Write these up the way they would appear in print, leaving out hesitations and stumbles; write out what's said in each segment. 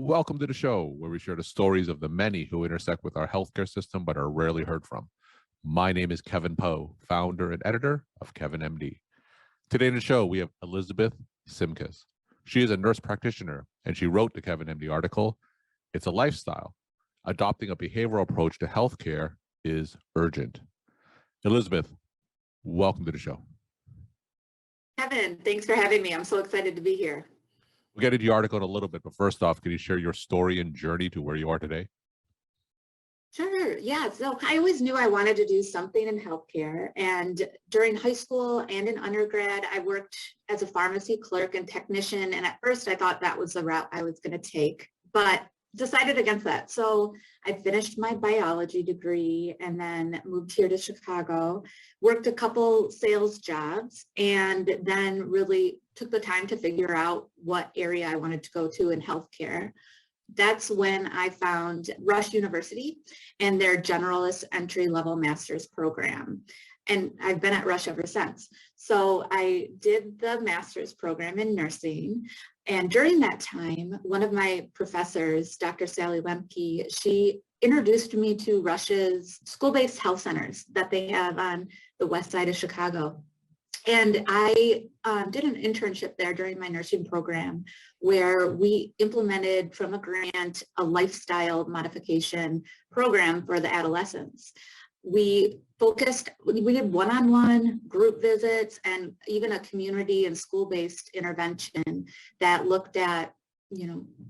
Welcome to the show where we share the stories of the many who intersect with our healthcare system but are rarely heard from. My name is Kevin Poe, founder and editor of Kevin MD. Today in the show, we have Elizabeth Simkus. She is a nurse practitioner and she wrote the Kevin MD article, "It's a Lifestyle. Adopting a behavioral approach to healthcare is urgent." Elizabeth, welcome to the show. Kevin, thanks for having me. I'm so excited to be here. We'll get into your article in a little bit, but first off, can you share your story and journey to where you are today? Sure. Yeah. So I always knew I wanted to do something in healthcare. And during high school and in undergrad, I worked as a pharmacy clerk and technician. And at first I thought that was the route I was going to take, but decided against that. So I finished my biology degree and then moved here to Chicago, worked a couple sales jobs, and then really took the time to figure out what area I wanted to go to in healthcare. That's when I found Rush University and their generalist entry-level master's program. And I've been at Rush ever since. So I did the master's program in nursing. And during that time, one of my professors, Dr. Sally Lemke, she introduced me to Rush's school-based health centers that they have on the west side of Chicago. And I did an internship there during my nursing program where we implemented from a grant a lifestyle modification program for the adolescents. We did one-on-one group visits and even a community and school-based intervention that looked at,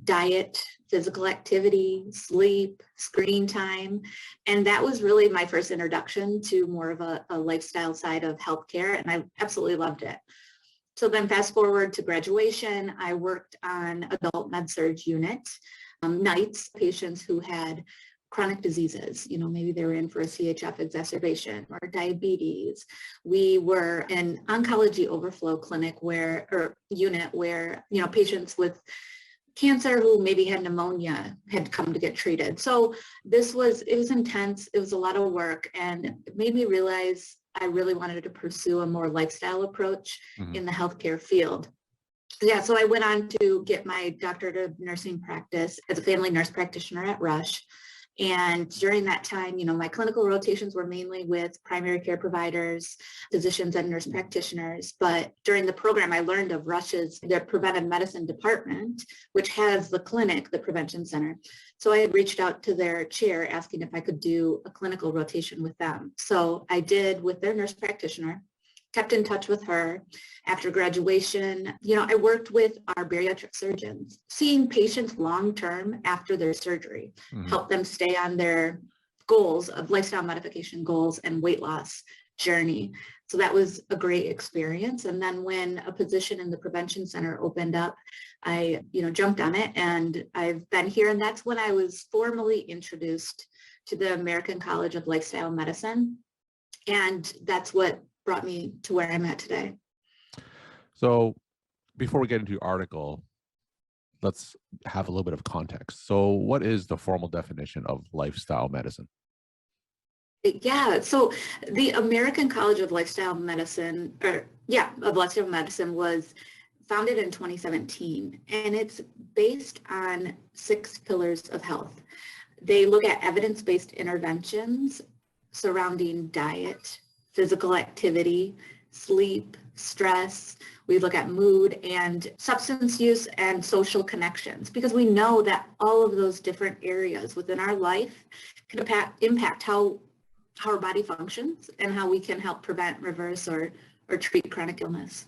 diet, physical activity, sleep, screen time. And that was really my first introduction to more of a lifestyle side of healthcare. And I absolutely loved it. So then fast forward to graduation, I worked on adult med-surg unit, nights, patients who had chronic diseases, maybe they were in for a CHF exacerbation or diabetes. We were an oncology overflow clinic unit where, patients with cancer who maybe had pneumonia had come to get treated. So it was intense. It was a lot of work, and it made me realize I really wanted to pursue a more lifestyle approach in the healthcare field. Yeah, so I went on to get my doctorate of nursing practice as a family nurse practitioner at Rush. And during that time, my clinical rotations were mainly with primary care providers, physicians, and nurse practitioners. But during the program, I learned of their preventive medicine department, which has the clinic, the prevention center. So I had reached out to their chair asking if I could do a clinical rotation with them. So I did with their nurse practitioner, kept in touch with her. After graduation, I worked with our bariatric surgeons, seeing patients long-term after their surgery, help them stay on their goals of lifestyle modification goals and weight loss journey. So that was a great experience. And then when a position in the prevention center opened up, I, jumped on it, and I've been here. And that's when I was formally introduced to the American College of Lifestyle Medicine. And that's what brought me to where I'm at today. So before we get into your article, let's have a little bit of context. So what is the formal definition of lifestyle medicine? Yeah, so the American College of Lifestyle Medicine, was founded in 2017, and it's based on 6 pillars of health. They look at evidence-based interventions surrounding diet, physical activity, sleep, stress. We look at mood and substance use and social connections, because we know that all of those different areas within our life can impact how our body functions and how we can help prevent, reverse, or treat chronic illness.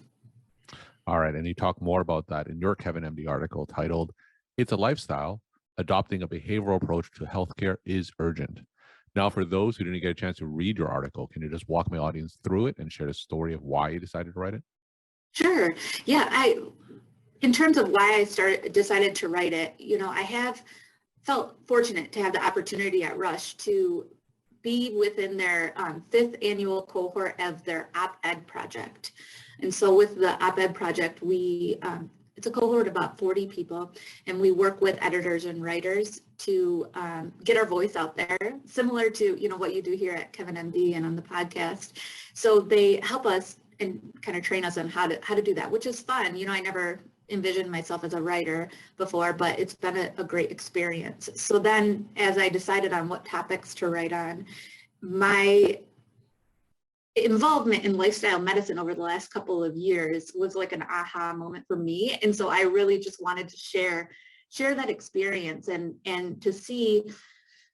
All right, and you talk more about that in your Kevin MD article titled, "It's a Lifestyle. Adopting a behavioral approach to healthcare is urgent." Now, for those who didn't get a chance to read your article, can you just walk my audience through it and share the story of why you decided to write it? Sure. Yeah, in terms of why I decided to write it, I have felt fortunate to have the opportunity at Rush to be within their 5th annual cohort of their op-ed project. And so with the op-ed project, it's a cohort of about 40 people, and we work with editors and writers to get our voice out there, similar to what you do here at Kevin MD and on the podcast. So they help us and kind of train us on how to do that, which is fun. I never envisioned myself as a writer before, but it's been a great experience. So then as I decided on what topics to write on, my involvement in lifestyle medicine over the last couple of years was like an aha moment for me. And so I really just wanted to share that experience and to see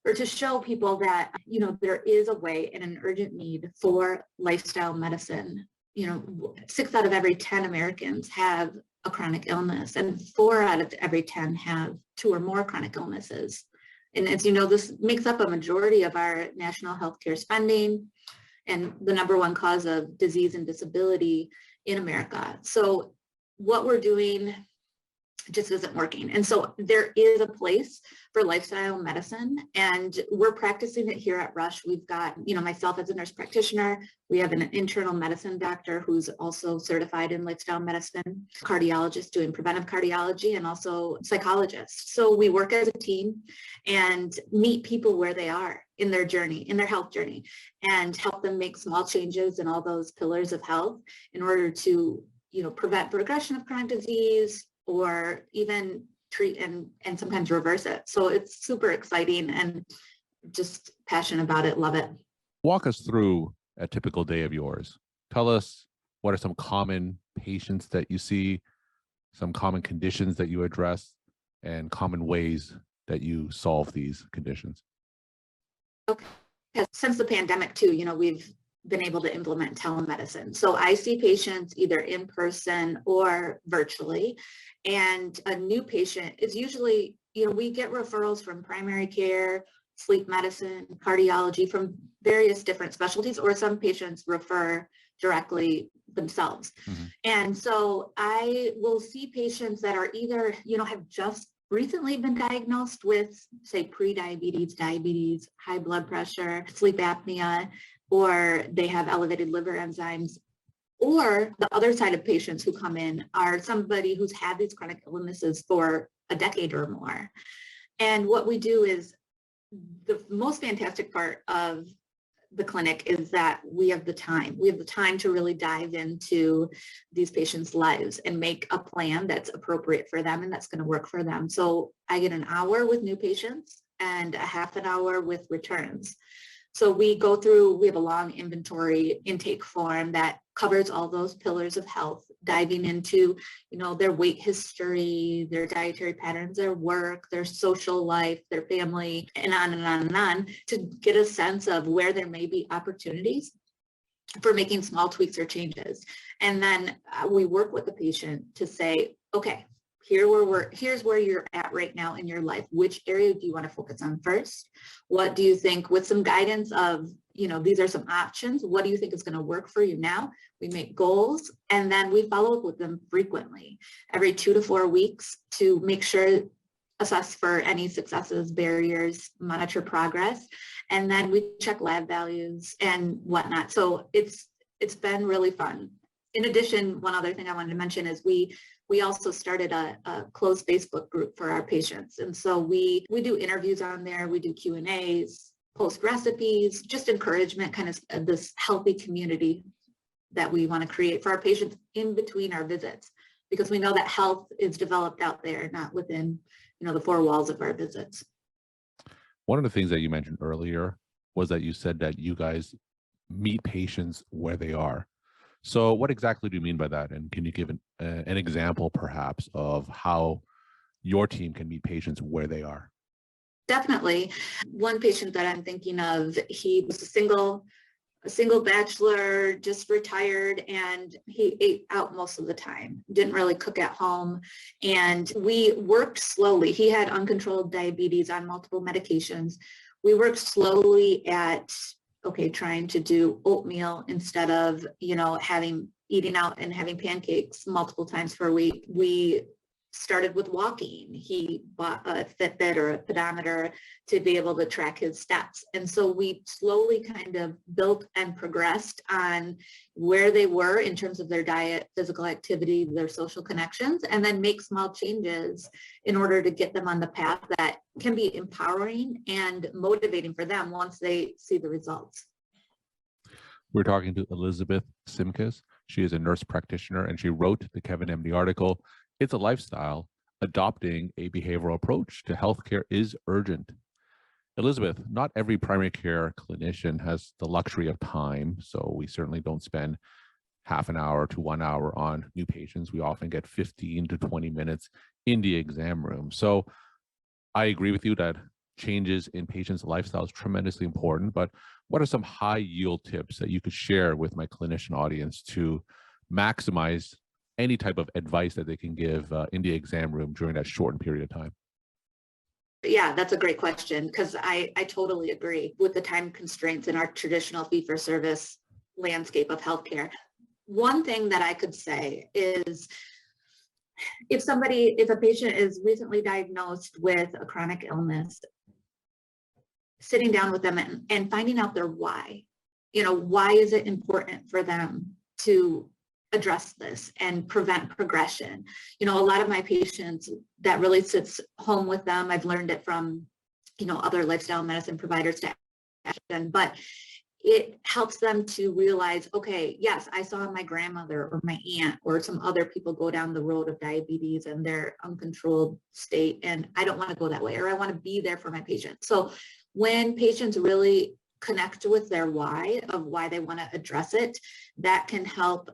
or to show people that, there is a way and an urgent need for lifestyle medicine. 6 out of every 10 Americans have a chronic illness, and 4 out of every 10 have 2 or more chronic illnesses. And as you know, this makes up a majority of our national healthcare spending and the number 1 cause of disease and disability in America. So what we're doing just isn't working. And so there is a place for lifestyle medicine, and we're practicing it here at Rush. We've got, myself as a nurse practitioner, we have an internal medicine doctor who's also certified in lifestyle medicine, cardiologist doing preventive cardiology, and also psychologists. So we work as a team and meet people where they are in their journey, in their health journey, and help them make small changes in all those pillars of health in order to, prevent progression of chronic disease, or even treat and sometimes reverse it. So it's super exciting and just passionate about it, love it. Walk us through a typical day of yours. Tell us, what are some common patients that you see, some common conditions that you address, and common ways that you solve these conditions? Okay. Since the pandemic too, we've been able to implement telemedicine. So I see patients either in person or virtually. And a new patient is usually, we get referrals from primary care, sleep medicine, cardiology, from various different specialties, or some patients refer directly themselves. Mm-hmm. And so I will see patients that are either, have just recently been diagnosed with, say, pre-diabetes, diabetes, high blood pressure, sleep apnea, or they have elevated liver enzymes. Or the other side of patients who come in are somebody who's had these chronic illnesses for a decade or more. And what we do is, the most fantastic part of the clinic is that we have the time. We have the time to really dive into these patients' lives and make a plan that's appropriate for them and that's going to work for them. So I get an hour with new patients and a half an hour with returns. So we go through, we have a long inventory intake form that covers all those pillars of health, diving into, their weight history, their dietary patterns, their work, their social life, their family, and on and on and on, to get a sense of where there may be opportunities for making small tweaks or changes. And then we work with the patient to say, okay, here's where you're at right now in your life. Which area do you want to focus on first? What do you think, with some guidance of, these are some options. What do you think is going to work for you now? We make goals, and then we follow up with them frequently, every 2 to 4 weeks, to make sure, assess for any successes, barriers, monitor progress, and then we check lab values and whatnot. So it's been really fun. In addition, one other thing I wanted to mention is we also started a closed Facebook group for our patients. And so we do interviews on there, we do Q&As, post recipes, just encouragement, kind of this healthy community that we want to create for our patients in between our visits, because we know that health is developed out there, not within, the 4 walls of our visits. One of the things that you mentioned earlier was that you said that you guys meet patients where they are. So what exactly do you mean by that? And can you give an example, perhaps, of how your team can meet patients where they are? Definitely. One patient that I'm thinking of, he was a single bachelor, just retired, and he ate out most of the time, didn't really cook at home. And we worked slowly. He had uncontrolled diabetes on multiple medications. We worked slowly at trying to do oatmeal instead of, eating out and having pancakes multiple times per week. We started with walking. He bought a Fitbit or a pedometer to be able to track his steps. And so we slowly kind of built and progressed on where they were in terms of their diet, physical activity, their social connections, and then make small changes in order to get them on the path that can be empowering and motivating for them once they see the results. We're talking to Elizabeth Simkus. She is a nurse practitioner, and she wrote the Kevin MD article, It's a lifestyle. Adopting a behavioral approach to healthcare is urgent. Elizabeth, not every primary care clinician has the luxury of time, so we certainly don't spend half an hour to 1 hour on new patients. We often get 15 to 20 minutes in the exam room. So I agree with you that changes in patients' lifestyle is tremendously important, but what are some high yield tips that you could share with my clinician audience to maximize any type of advice that they can give in the exam room during that shortened period of time? Yeah, that's a great question, because I totally agree with the time constraints in our traditional fee-for-service landscape of healthcare. One thing that I could say is if a patient is recently diagnosed with a chronic illness, sitting down with them and finding out their why. Why is it important for them to address this and prevent progression? A lot of my patients, that really sits home with them. I've learned it from, other lifestyle medicine providers to action, but it helps them to realize, okay, yes, I saw my grandmother or my aunt or some other people go down the road of diabetes and their uncontrolled state, and I don't want to go that way, or I want to be there for my patient. So when patients really connect with their why of why they want to address it, that can help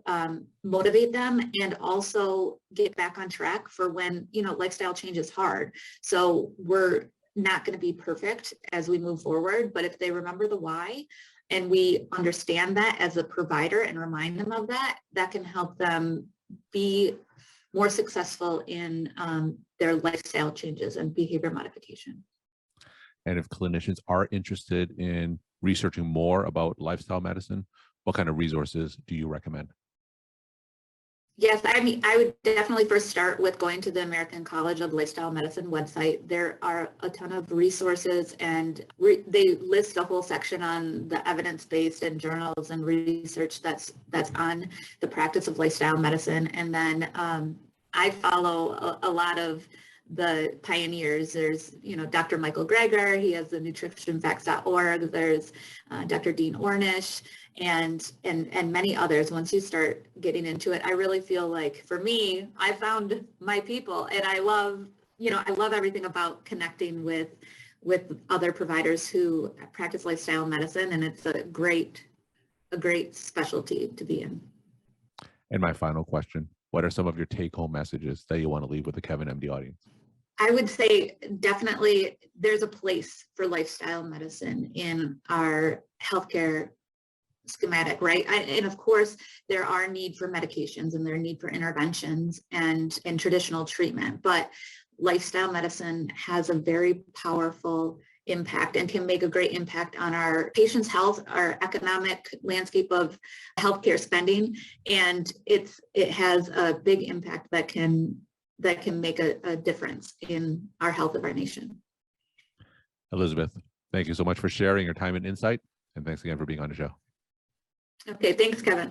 motivate them and also get back on track for when, lifestyle change is hard. So we're not going to be perfect as we move forward, but if they remember the why and we understand that as a provider and remind them of that, that can help them be more successful in their lifestyle changes and behavior modification. And if clinicians are interested in researching more about lifestyle medicine, what kind of resources do you recommend? Yes, I would definitely first start with going to the American College of Lifestyle Medicine website. There are a ton of resources, and they list a whole section on the evidence-based and journals and research that's on the practice of lifestyle medicine. And then I follow a lot of the pioneers. There's, Dr. Michael Greger, he has the nutritionfacts.org. There's Dr. Dean Ornish, and many others. Once you start getting into it, I really feel like, for me, I found my people, and I love everything about connecting with other providers who practice lifestyle medicine, and it's a great specialty to be in. And my final question, what are some of your take-home messages that you want to leave with the Kevin MD audience? I would say definitely there's a place for lifestyle medicine in our healthcare schematic, right? And of course, there are need for medications and there are need for interventions and traditional treatment, but lifestyle medicine has a very powerful impact and can make a great impact on our patients' health, our economic landscape of healthcare spending, and it has a big impact that can make a difference in our health of our nation. Elizabeth, thank you so much for sharing your time and insight, and thanks again for being on the show. Okay, thanks, Kevin.